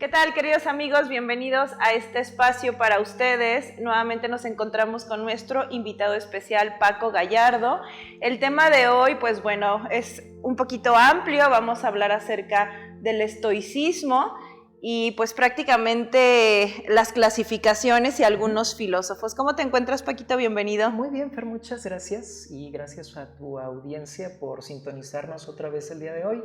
¿Qué tal, queridos amigos? Bienvenidos a este espacio para ustedes. Nuevamente nos encontramos con nuestro invitado especial, Paco Gallardo. El tema de hoy, pues bueno, es un poquito amplio. Vamos a hablar acerca del estoicismo y pues prácticamente las clasificaciones y algunos filósofos. ¿Cómo te encuentras, Paquito? Bienvenido. Muy bien, Fer, muchas gracias y gracias a tu audiencia por sintonizarnos otra vez el día de hoy.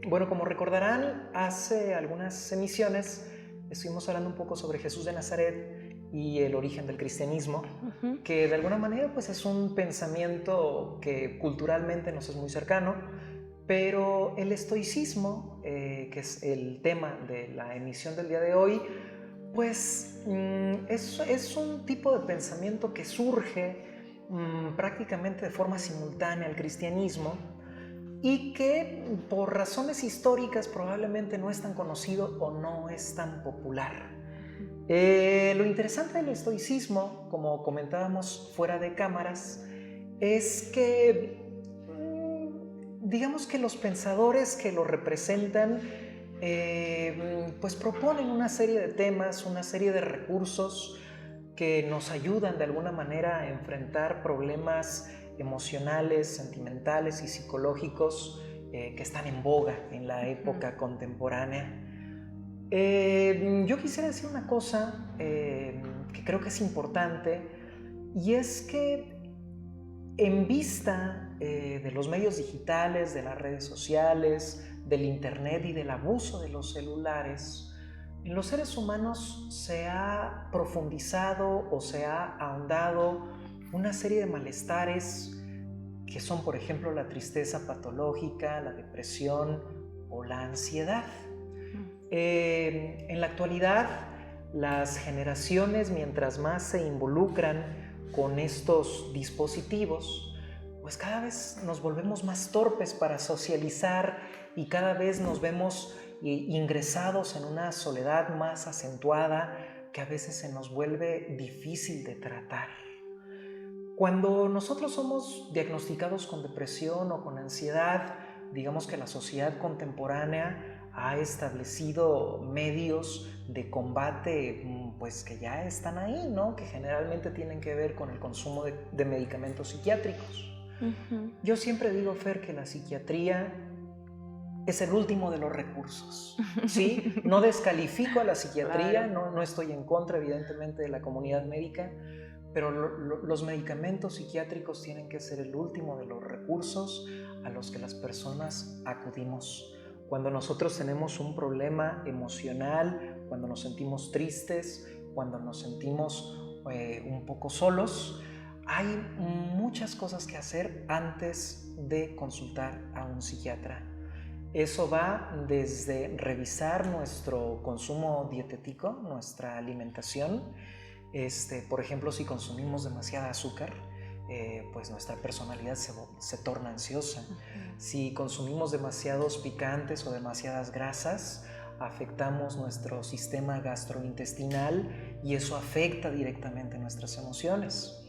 Bueno, como recordarán, hace algunas emisiones estuvimos hablando un poco sobre Jesús de Nazaret y el origen del cristianismo, que de alguna manera pues es un pensamiento que culturalmente nos es muy cercano, pero el estoicismo, que es el tema de la emisión del día de hoy, pues es un tipo de pensamiento que surge prácticamente de forma simultánea al cristianismo, y que por razones históricas probablemente no es tan conocido o no es tan popular. Lo interesante del estoicismo, como comentábamos fuera de cámaras, es que digamos que los pensadores que lo representan pues proponen una serie de temas, una serie de recursos que nos ayudan de alguna manera a enfrentar problemas emocionales, sentimentales y psicológicos que están en boga en la época contemporánea. Yo quisiera decir una cosa que creo que es importante, y es que en vista de los medios digitales, de las redes sociales, del internet y del abuso de los celulares, en los seres humanos se ha profundizado o se ha ahondado una serie de malestares que son, por ejemplo, la tristeza patológica, la depresión o la ansiedad. En la actualidad, las generaciones, mientras más se involucran con estos dispositivos, pues cada vez nos volvemos más torpes para socializar y cada vez nos vemos ingresados en una soledad más acentuada que a veces se nos vuelve difícil de tratar. Cuando nosotros somos diagnosticados con depresión o con ansiedad, digamos que la sociedad contemporánea ha establecido medios de combate pues que ya están ahí, ¿no? Que generalmente tienen que ver con el consumo de medicamentos psiquiátricos. Yo siempre digo, Fer, que la psiquiatría es el último de los recursos, ¿sí? No descalifico a la psiquiatría, claro. No estoy en contra, evidentemente, de la comunidad médica, pero los medicamentos psiquiátricos tienen que ser el último de los recursos a los que las personas acudimos. Cuando nosotros tenemos un problema emocional, cuando nos sentimos tristes, cuando nos sentimos un poco solos, hay muchas cosas que hacer antes de consultar a un psiquiatra. Eso va desde revisar nuestro consumo dietético, nuestra alimentación. Por ejemplo, si consumimos demasiada azúcar, pues nuestra personalidad se torna ansiosa. Si consumimos demasiados picantes o demasiadas grasas, afectamos nuestro sistema gastrointestinal y eso afecta directamente nuestras emociones.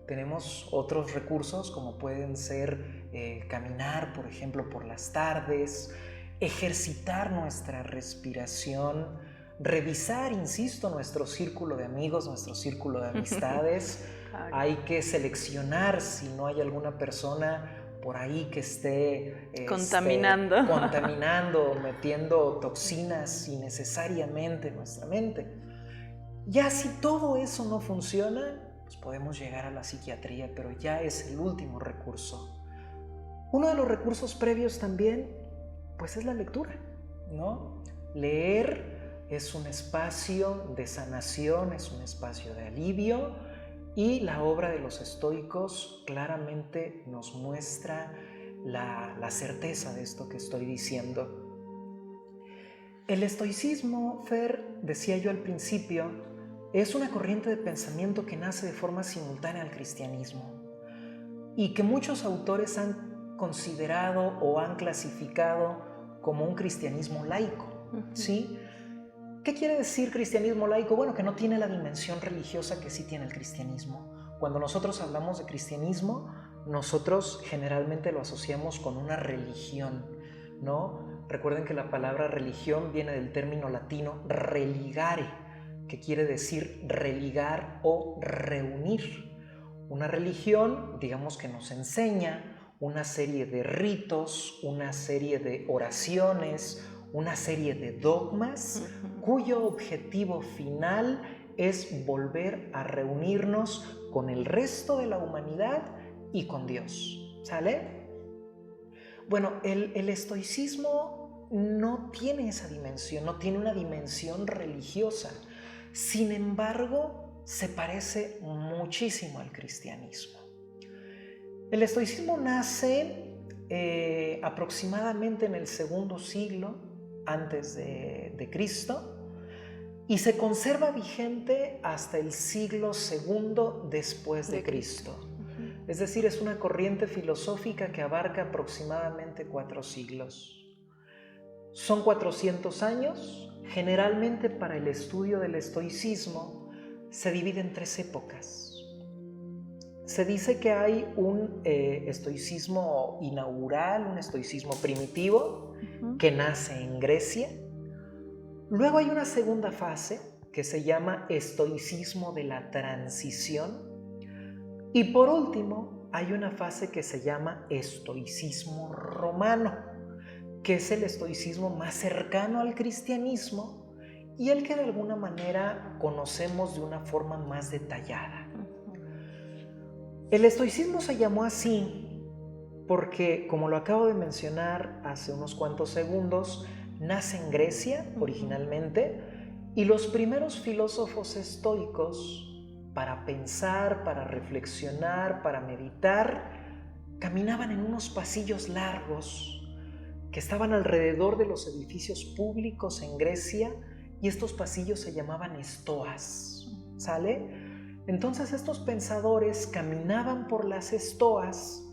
Tenemos otros recursos como pueden ser caminar, por ejemplo, por las tardes, ejercitar nuestra respiración, revisar, insisto, nuestro círculo de amigos, nuestro círculo de amistades. Claro. Hay que seleccionar si no hay alguna persona por ahí que esté contaminando, metiendo toxinas innecesariamente en nuestra mente. Ya si todo eso no funciona, pues podemos llegar a la psiquiatría, pero ya es el último recurso. Uno de los recursos previos también, pues es la lectura, ¿no? Leer es un espacio de sanación, es un espacio de alivio, y la obra de los estoicos claramente nos muestra la certeza de esto que estoy diciendo. El estoicismo, Fer, decía yo al principio, es una corriente de pensamiento que nace de forma simultánea al cristianismo y que muchos autores han considerado o han clasificado como un cristianismo laico, ¿sí? ¿Qué quiere decir cristianismo laico? Bueno, que no tiene la dimensión religiosa que sí tiene el cristianismo. Cuando nosotros hablamos de cristianismo, nosotros generalmente lo asociamos con una religión, ¿no? Recuerden que la palabra religión viene del término latino religare, que quiere decir religar o reunir. Una religión, digamos que nos enseña una serie de ritos, una serie de oraciones, una serie de dogmas, cuyo objetivo final es volver a reunirnos con el resto de la humanidad y con Dios. ¿Sale? Bueno, el estoicismo no tiene esa dimensión, no tiene una dimensión religiosa. Sin embargo, se parece muchísimo al cristianismo. El estoicismo nace aproximadamente en el segundo siglo antes de Cristo y se conserva vigente hasta el siglo segundo después de Cristo. Es decir, es una corriente filosófica que abarca aproximadamente 4 siglos. Son 400 años. Generalmente para el estudio del estoicismo se divide en 3 épocas. Se dice que hay un estoicismo inaugural, un estoicismo primitivo, que nace en Grecia. Luego hay una segunda fase que se llama estoicismo de la transición. Y por último, hay una fase que se llama estoicismo romano, que es el estoicismo más cercano al cristianismo y el que de alguna manera conocemos de una forma más detallada. El estoicismo se llamó así porque, como lo acabo de mencionar hace unos cuantos segundos, nace en Grecia originalmente y los primeros filósofos estoicos, para pensar, para reflexionar, para meditar, caminaban en unos pasillos largos que estaban alrededor de los edificios públicos en Grecia y estos pasillos se llamaban estoas, ¿sale? Entonces estos pensadores caminaban por las estoas,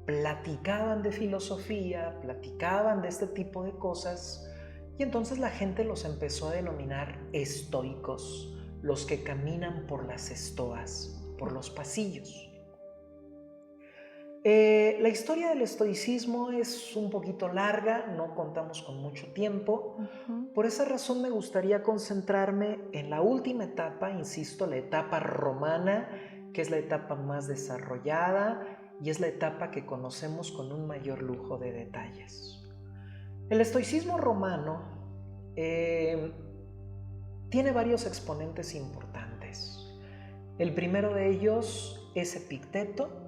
platicaban de filosofía, platicaban de este tipo de cosas y entonces la gente los empezó a denominar estoicos, los que caminan por las estoas, por los pasillos. La historia del estoicismo es un poquito larga, no contamos con mucho tiempo. Por esa razón me gustaría concentrarme en la última etapa, insisto, la etapa romana, que es la etapa más desarrollada y es la etapa que conocemos con un mayor lujo de detalles. El estoicismo romano tiene varios exponentes importantes. El primero de ellos es Epicteto.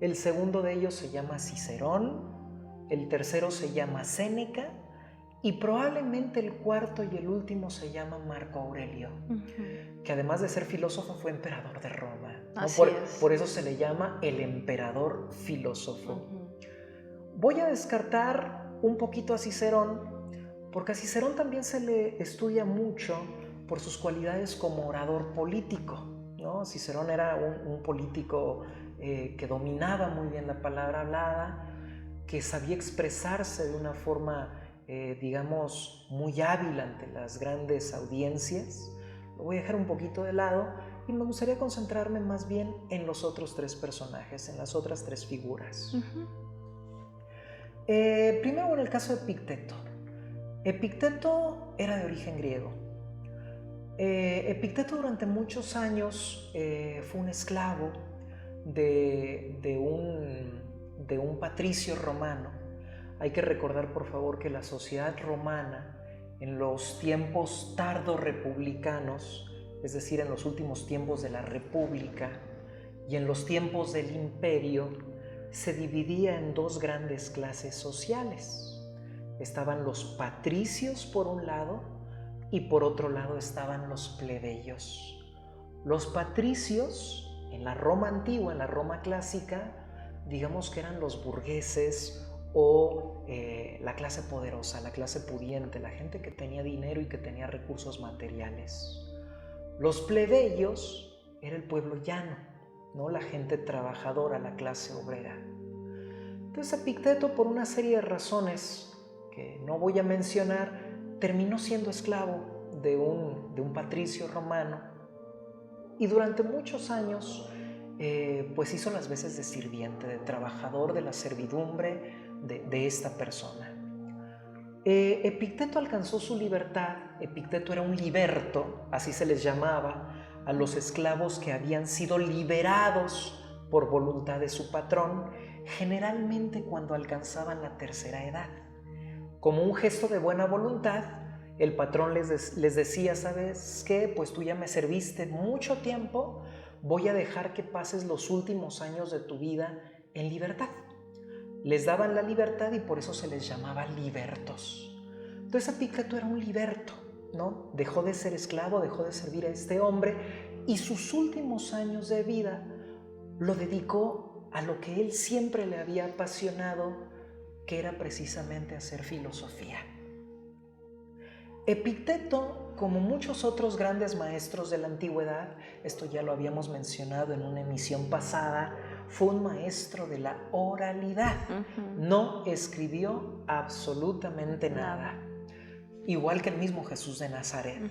El segundo de ellos se llama Cicerón, el tercero se llama Séneca y probablemente el cuarto y el último se llama Marco Aurelio, que además de ser filósofo fue emperador de Roma, ¿no? Por eso se le llama el emperador filósofo. Voy a descartar un poquito a Cicerón, porque a Cicerón también se le estudia mucho por sus cualidades como orador político, ¿no? Cicerón era un político que dominaba muy bien la palabra hablada, que sabía expresarse de una forma, digamos, muy hábil ante las grandes audiencias. Lo voy a dejar un poquito de lado y me gustaría concentrarme más bien en los otros 3 personajes, en las otras 3 figuras. Primero en el caso de Epicteto. Epicteto era de origen griego. Epicteto durante muchos años fue un esclavo de un patricio romano. Hay que recordar, por favor, que la sociedad romana en los tiempos tardo-republicanos, es decir, en los últimos tiempos de la República y en los tiempos del Imperio, se dividía en 2 grandes clases sociales. Estaban los patricios por un lado y por otro lado estaban los plebeyos. Los patricios, en la Roma antigua, en la Roma clásica, digamos que eran los burgueses o la clase poderosa, la clase pudiente, la gente que tenía dinero y que tenía recursos materiales. Los plebeyos era el pueblo llano, ¿no? La gente trabajadora, la clase obrera. Entonces Epicteto, por una serie de razones que no voy a mencionar, terminó siendo esclavo de un patricio romano y durante muchos años pues hizo las veces de sirviente, de trabajador de la servidumbre de esta persona. Epicteto alcanzó su libertad. Epicteto era un liberto, así se les llamaba a los esclavos que habían sido liberados por voluntad de su patrón, generalmente cuando alcanzaban la tercera edad. Como un gesto de buena voluntad, el patrón les decía: ¿sabes qué? Pues tú ya me serviste mucho tiempo, voy a dejar que pases los últimos años de tu vida en libertad. Les daban la libertad y por eso se les llamaba libertos. Entonces Epicteto era un liberto, ¿no? Dejó de ser esclavo, dejó de servir a este hombre y sus últimos años de vida lo dedicó a lo que él siempre le había apasionado, que era precisamente hacer filosofía. Epicteto, como muchos otros grandes maestros de la antigüedad, esto ya lo habíamos mencionado en una emisión pasada, fue un maestro de la oralidad. No escribió absolutamente nada. Igual que el mismo Jesús de Nazaret.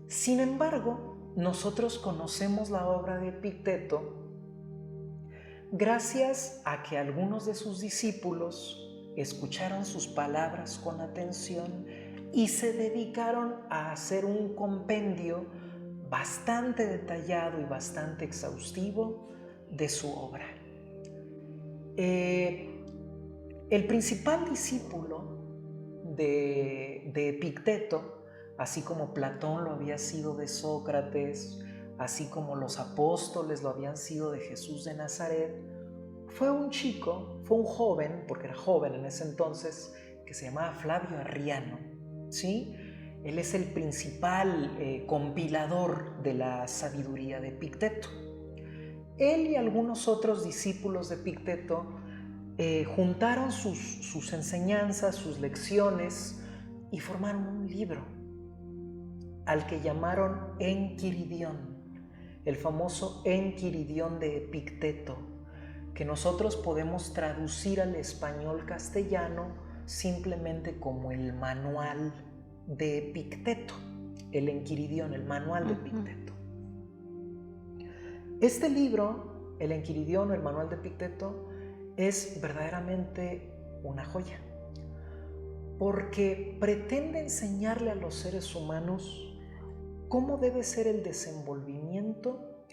Sin embargo, nosotros conocemos la obra de Epicteto gracias a que algunos de sus discípulos escucharon sus palabras con atención y se dedicaron a hacer un compendio bastante detallado y bastante exhaustivo de su obra. El principal discípulo de Epicteto, así como Platón lo había sido de Sócrates, así como los apóstoles lo habían sido de Jesús de Nazaret, fue un joven, porque era joven en ese entonces, que se llamaba Flavio Arriano, ¿sí? Él es el principal compilador de la sabiduría de Epicteto. Él y algunos otros discípulos de Epicteto juntaron sus enseñanzas, sus lecciones y formaron un libro al que llamaron Enquiridión, el famoso Enquiridión de Epicteto, que nosotros podemos traducir al español castellano simplemente como el manual de Epicteto, el Enquiridión, el manual de Epicteto. Este libro, el Enquiridión o el manual de Epicteto, es verdaderamente una joya, porque pretende enseñarle a los seres humanos cómo debe ser el desenvolvimiento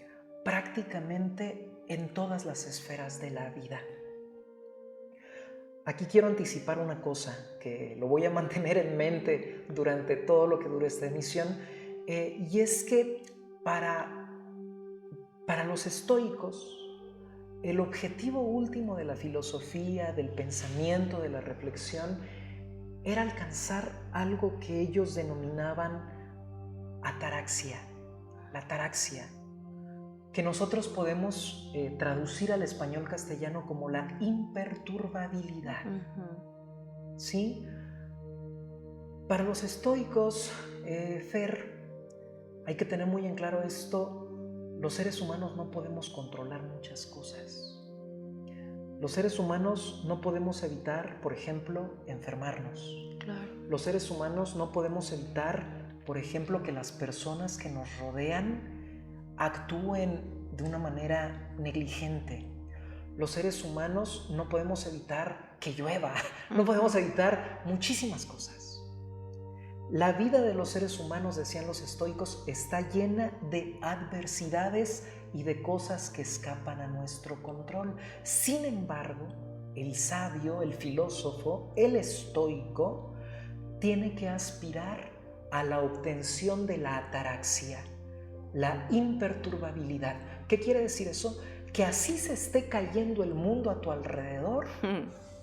prácticamente en todas las esferas de la vida. Aquí quiero anticipar una cosa que lo voy a mantener en mente durante todo lo que dure esta emisión, y es que para los estoicos, el objetivo último de la filosofía, del pensamiento, de la reflexión, era alcanzar algo que ellos denominaban ataraxia, la ataraxia, que nosotros podemos traducir al español castellano como la imperturbabilidad. ¿Sí? Para los estoicos, Fer, hay que tener muy en claro esto: los seres humanos no podemos controlar muchas cosas. Los seres humanos no podemos evitar, por ejemplo, enfermarnos. Claro. Los seres humanos no podemos evitar, por ejemplo, que las personas que nos rodean actúen de una manera negligente. Los seres humanos no podemos evitar que llueva, no podemos evitar muchísimas cosas. La vida de los seres humanos, decían los estoicos, está llena de adversidades y de cosas que escapan a nuestro control. Sin embargo, el sabio, el filósofo, el estoico, tiene que aspirar a la obtención de la ataraxia, la imperturbabilidad. ¿Qué quiere decir eso? Que así se esté cayendo el mundo a tu alrededor,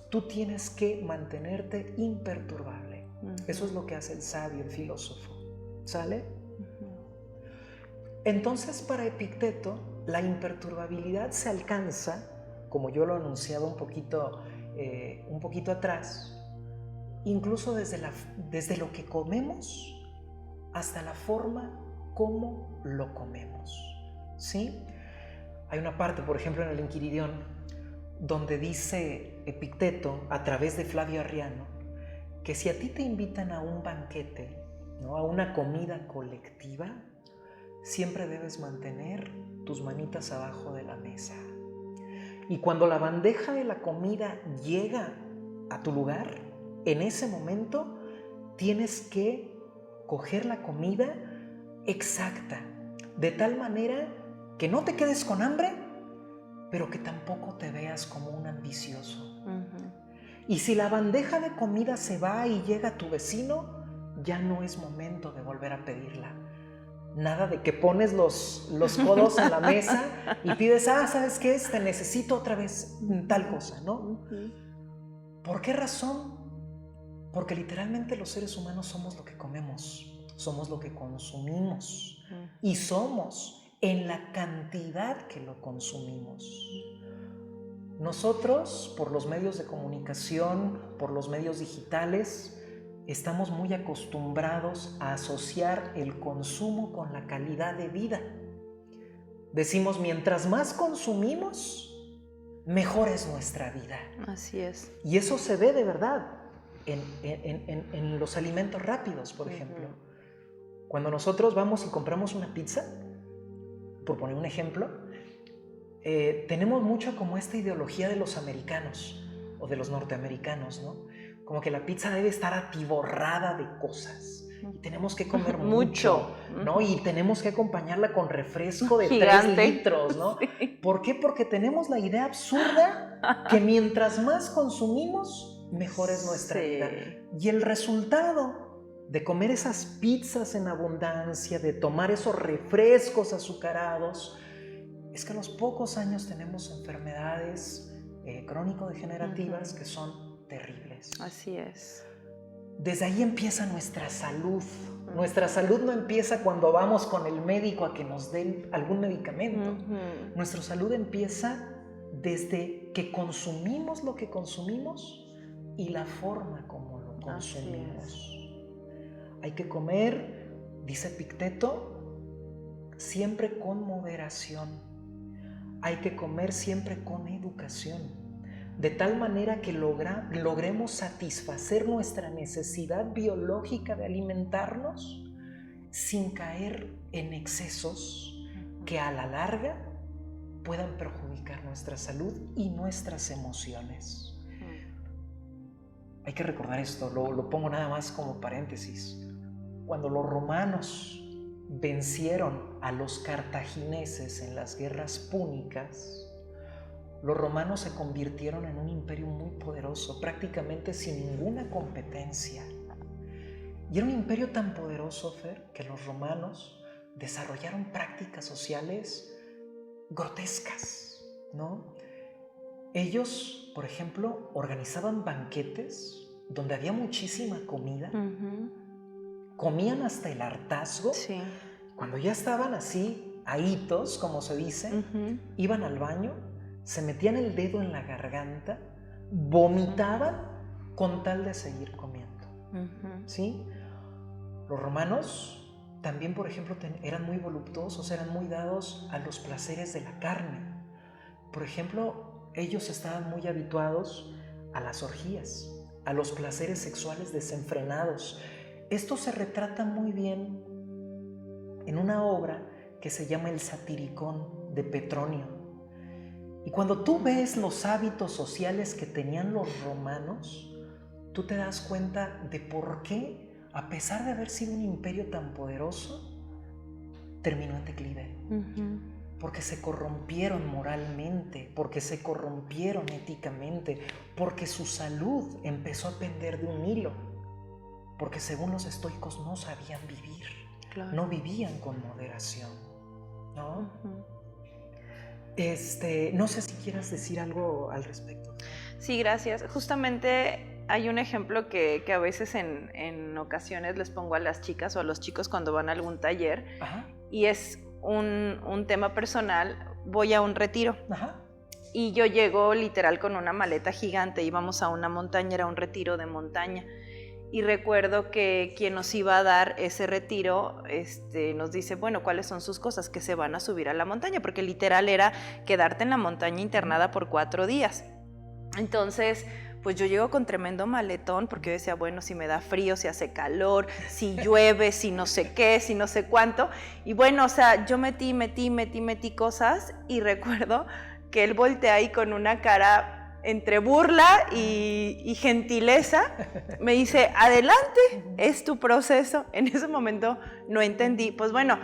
tú tienes que mantenerte imperturbable. Eso es lo que hace el sabio, el filósofo. ¿Sale? Entonces, para Epicteto, la imperturbabilidad se alcanza, como yo lo anunciaba un poquito atrás, incluso desde lo que comemos hasta la forma como lo comemos. ¿Sí? Hay una parte, por ejemplo, en el Enquiridión, donde dice Epicteto, a través de Flavio Arriano, que si a ti te invitan a un banquete, ¿no?, a una comida colectiva, siempre debes mantener tus manitas abajo de la mesa. Y cuando la bandeja de la comida llega a tu lugar, en ese momento tienes que coger la comida exacta, de tal manera que no te quedes con hambre, pero que tampoco te veas como un ambicioso. Y si la bandeja de comida se va y llega a tu vecino, ya no es momento de volver a pedirla. Nada de que pones los codos en la mesa y pides, ¿sabes qué? Necesito otra vez tal cosa, ¿no? ¿Por qué razón? Porque literalmente los seres humanos somos lo que comemos, somos lo que consumimos y somos en la cantidad que lo consumimos. Nosotros, por los medios de comunicación, por los medios digitales, estamos muy acostumbrados a asociar el consumo con la calidad de vida. Decimos, mientras más consumimos, mejor es nuestra vida. Así es. Y eso se ve de verdad en los alimentos rápidos, por ejemplo. Cuando nosotros vamos y compramos una pizza, por poner un ejemplo, tenemos mucho como esta ideología de los americanos o de los norteamericanos, ¿no? Como que la pizza debe estar atiborrada de cosas y tenemos que comer mucho, ¿no? Y tenemos que acompañarla con refresco de Gigante. 3 litros, ¿no? Sí. ¿Por qué? Porque tenemos la idea absurda que mientras más consumimos, mejor es nuestra vida. Y el resultado de comer esas pizzas en abundancia, de tomar esos refrescos azucarados, es que a los pocos años tenemos enfermedades crónico-degenerativas que son terribles. Así es. Desde ahí empieza nuestra salud. Nuestra salud no empieza cuando vamos con el médico a que nos den algún medicamento. Nuestra salud empieza desde que consumimos lo que consumimos y la forma como lo consumimos. Hay que comer, dice Epicteto, siempre con moderación. Hay que comer siempre con educación, de tal manera que logremos satisfacer nuestra necesidad biológica de alimentarnos sin caer en excesos que a la larga puedan perjudicar nuestra salud y nuestras emociones. Hay que recordar esto, lo pongo nada más como paréntesis. Cuando los romanos vencieron a los cartagineses en las guerras púnicas, los romanos se convirtieron en un imperio muy poderoso, prácticamente sin ninguna competencia. Y era un imperio tan poderoso, Fer, que los romanos desarrollaron prácticas sociales grotescas, ¿no? Ellos, por ejemplo, organizaban banquetes donde había muchísima comida, comían hasta el hartazgo. Sí. Cuando ya estaban así, ahitos, como se dice, iban al baño, se metían el dedo en la garganta, vomitaban con tal de seguir comiendo. ¿Sí? Los romanos también, por ejemplo, eran muy voluptuosos, eran muy dados a los placeres de la carne. Por ejemplo, ellos estaban muy habituados a las orgías, a los placeres sexuales desenfrenados. Esto se retrata muy bien en una obra que se llama El Satiricón de Petronio. Y cuando tú ves los hábitos sociales que tenían los romanos, tú te das cuenta de por qué, a pesar de haber sido un imperio tan poderoso, terminó en declive. Porque se corrompieron moralmente, porque se corrompieron éticamente, porque su salud empezó a pender de un hilo, porque según los estoicos no sabían vivir, no vivían con moderación, ¿no? No sé si quieras decir algo al respecto. Sí, gracias. Justamente hay un ejemplo que a veces en ocasiones les pongo a las chicas o a los chicos cuando van a algún taller. Y es un tema personal. Voy a un retiro y yo llego literal con una maleta gigante. Íbamos a una montaña, era un retiro de montaña. Y recuerdo que quien nos iba a dar ese retiro nos dice, bueno, ¿cuáles son sus cosas? Que se van a subir a la montaña, porque literal era quedarte en la montaña internada por 4 días. Entonces, pues yo llego con tremendo maletón, porque yo decía, bueno, si me da frío, si hace calor, si llueve, si no sé qué, si no sé cuánto. Y bueno, o sea, yo metí cosas y recuerdo que él voltea ahí con una cara entre burla y gentileza, me dice, adelante, es tu proceso. En ese momento no entendí. Pues bueno,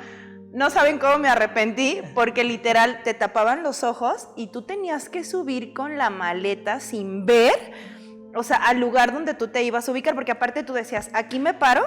no saben cómo me arrepentí, porque literal te tapaban los ojos y tú tenías que subir con la maleta sin ver, o sea, al lugar donde tú te ibas a ubicar, porque aparte tú decías, aquí me paro,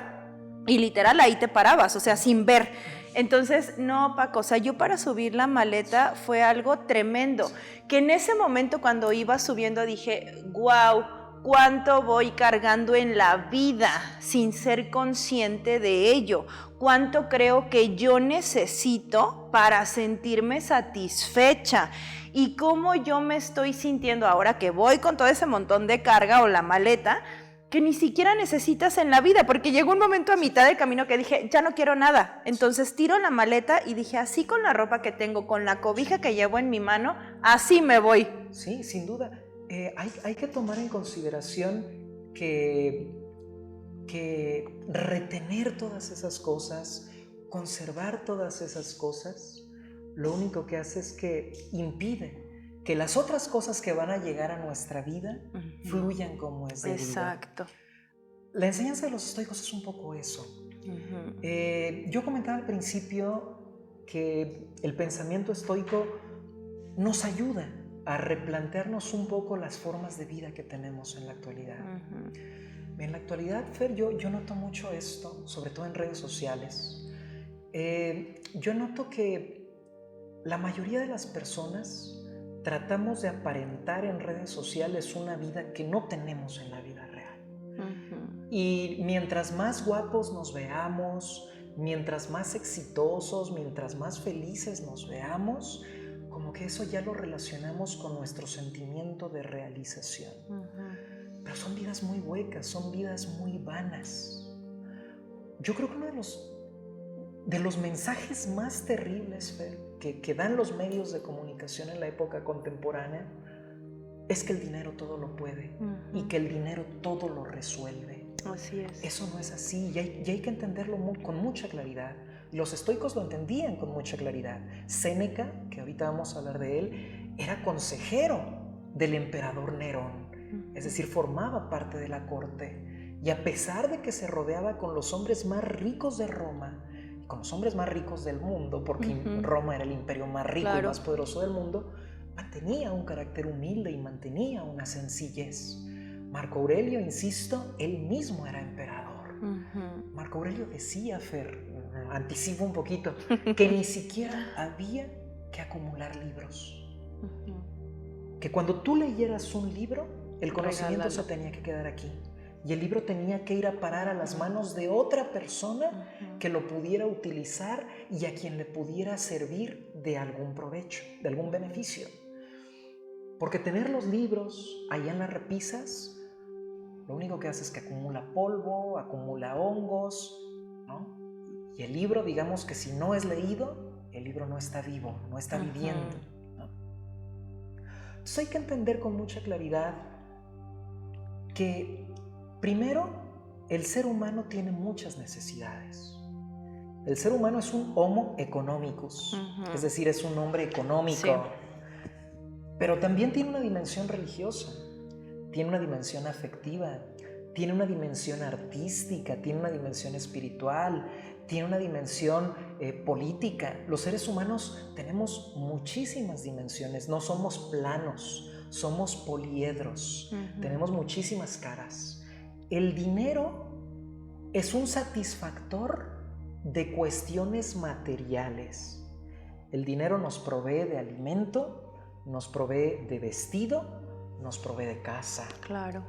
y literal ahí te parabas, o sea, sin ver. Entonces, no, Paco, o sea, yo para subir la maleta fue algo tremendo, que en ese momento cuando iba subiendo dije, wow, cuánto voy cargando en la vida sin ser consciente de ello, cuánto creo que yo necesito para sentirme satisfecha y cómo yo me estoy sintiendo ahora que voy con todo ese montón de carga o la maleta que ni siquiera necesitas en la vida, porque llegó un momento a mitad del camino que dije, ya no quiero nada. Entonces tiro la maleta y dije, así con la ropa que tengo, con la cobija que llevo en mi mano, así me voy. Sí, sin duda. Hay que tomar en consideración que retener todas esas cosas, conservar todas esas cosas, lo único que hace es que impide que las otras cosas que van a llegar a nuestra vida fluyan como es debido. Exacto. La enseñanza de los estoicos es un poco eso. Yo comentaba al principio que el pensamiento estoico nos ayuda a replantearnos un poco las formas de vida que tenemos en la actualidad. En la actualidad, Fer, yo noto mucho esto, sobre todo en redes sociales. Yo noto que la mayoría de las personas tratamos de aparentar en redes sociales una vida que no tenemos en la vida real. Y mientras más guapos nos veamos, mientras más exitosos, mientras más felices nos veamos, como que eso ya lo relacionamos con nuestro sentimiento de realización. Pero son vidas muy huecas, son vidas muy vanas. Yo creo que uno de los mensajes más terribles, Fer, que dan los medios de comunicación en la época contemporánea es que el dinero todo lo puede y que el dinero todo lo resuelve. Así es. Eso no es así y hay que entenderlo con mucha claridad. Los estoicos lo entendían con mucha claridad. Séneca, que ahorita vamos a hablar de él, era consejero del emperador Nerón, es decir, formaba parte de la corte. Y a pesar de que se rodeaba con los hombres más ricos de Roma, con los hombres más ricos del mundo, porque Roma era el imperio más rico y más poderoso del mundo, mantenía un carácter humilde y mantenía una sencillez. Marco Aurelio, insisto, él mismo era emperador. Marco Aurelio decía, Fer, anticipo un poquito, que ni siquiera había que acumular libros. Que cuando tú leyeras un libro, el conocimiento se tenía que quedar aquí. Y el libro tenía que ir a parar a las manos de otra persona que lo pudiera utilizar y a quien le pudiera servir de algún provecho, de algún beneficio. Porque tener los libros allá en las repisas, lo único que hace es que acumula polvo, acumula hongos, ¿no? Y el libro, digamos que si no es leído, el libro no está vivo, no está viviendo, ¿no? Entonces hay que entender con mucha claridad que primero, el ser humano tiene muchas necesidades. El ser humano es un homo economicus, es decir, es un hombre económico. Sí. Pero también tiene una dimensión religiosa, tiene una dimensión afectiva, tiene una dimensión artística, tiene una dimensión espiritual, tiene una dimensión política. Los seres humanos tenemos muchísimas dimensiones, no somos planos, somos poliedros, tenemos muchísimas caras. El dinero es un satisfactor de cuestiones materiales. El dinero nos provee de alimento, nos provee de vestido, nos provee de casa. Claro.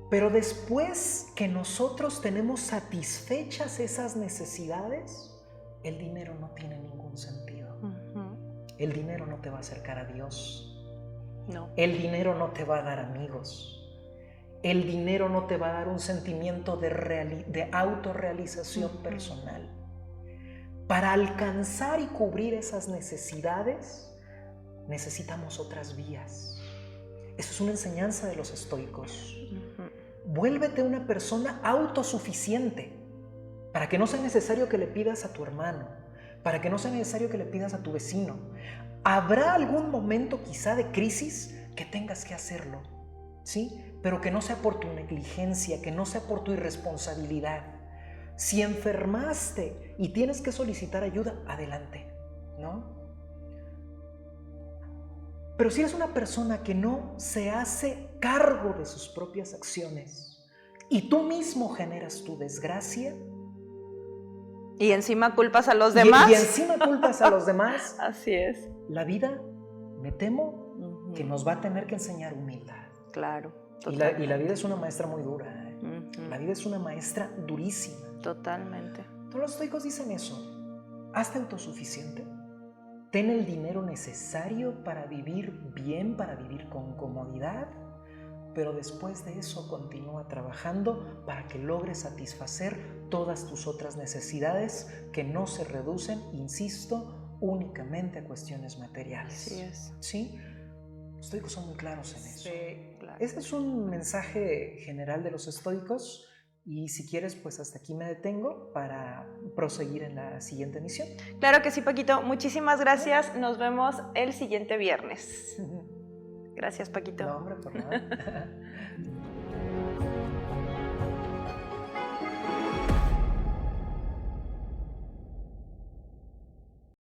Pero después que nosotros tenemos satisfechas esas necesidades, el dinero no tiene ningún sentido. El dinero no te va a acercar a Dios. No. El dinero no te va a dar amigos. El dinero no te va a dar un sentimiento de autorrealización personal. Para alcanzar y cubrir esas necesidades, necesitamos otras vías. Eso es una enseñanza de los estoicos. Vuélvete una persona autosuficiente, para que no sea necesario que le pidas a tu hermano, para que no sea necesario que le pidas a tu vecino. Habrá algún momento quizá de crisis que tengas que hacerlo, ¿sí? Pero que no sea por tu negligencia, que no sea por tu irresponsabilidad. Si enfermaste y tienes que solicitar ayuda, adelante, ¿no? Pero si eres una persona que no se hace cargo de sus propias acciones y tú mismo generas tu desgracia, y encima culpas a los demás. Y encima culpas a los demás. Así es. La vida, me temo, que nos va a tener que enseñar humildad. Claro. Y la vida es una maestra muy dura. La vida es una maestra durísima. Totalmente. Todos los estoicos dicen eso. Hazte autosuficiente. Ten el dinero necesario para vivir bien, para vivir con comodidad. Pero después de eso continúa trabajando para que logres satisfacer todas tus otras necesidades que no se reducen, insisto, únicamente a cuestiones materiales. Así es. ¿Sí? Los estoicos son muy claros en eso. Sí, claro. Ese es un mensaje general de los estoicos y si quieres, pues hasta aquí me detengo para proseguir en la siguiente emisión. Claro que sí, Paquito. Muchísimas gracias. Nos vemos el siguiente viernes. Gracias, Paquito. No, hombre, por nada.